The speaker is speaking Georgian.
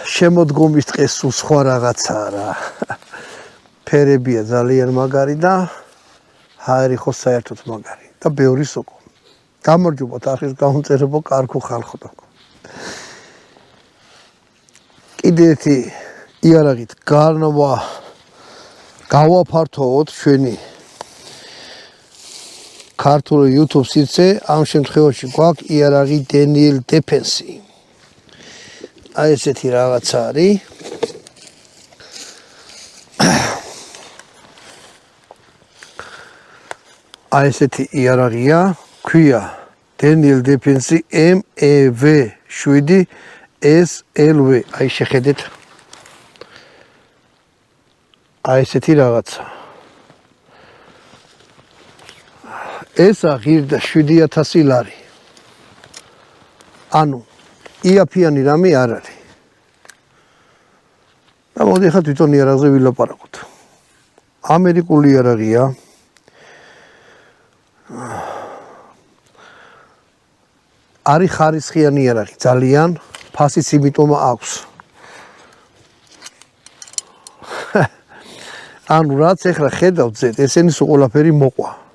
შემოდგომის დღეს სულ სხვა რაღაცაა რა. ფერებია ძალიან მაგარი და ჰაერი ხო საერთოდ მაგარი და ბევრი სოკო. გამარჯობა არხის გამომწერებო კარგო ხალხო. კიდე ერთი იარაღით გავაფართოვოთ ჩვენი ქართული YouTube სივრცე. ამ შემთხვევაში გვაქვს იარაღი Daniel Defense. აი ესეთი რაღაცა არის. აი ესეთი იარაღია, ქვია Daniel Defense MEV7 SLV. აი შეხედეთ. აი ესეთი რაღაცა. ესა ღირდა 7000 ლარი. ანუ იაფიანი რამე არ არის. და მოდი ხა თვითონ იარაღზე ვილაპარაკოთ. ამერიკული იარაღია. არის ხარისხიანი იარაღი, ძალიან ფასიც იმიტომ აქვს. ანუ რაც ეხლა ხედავთ ზედ, ესენი სულ ყველაფერი მოყვა.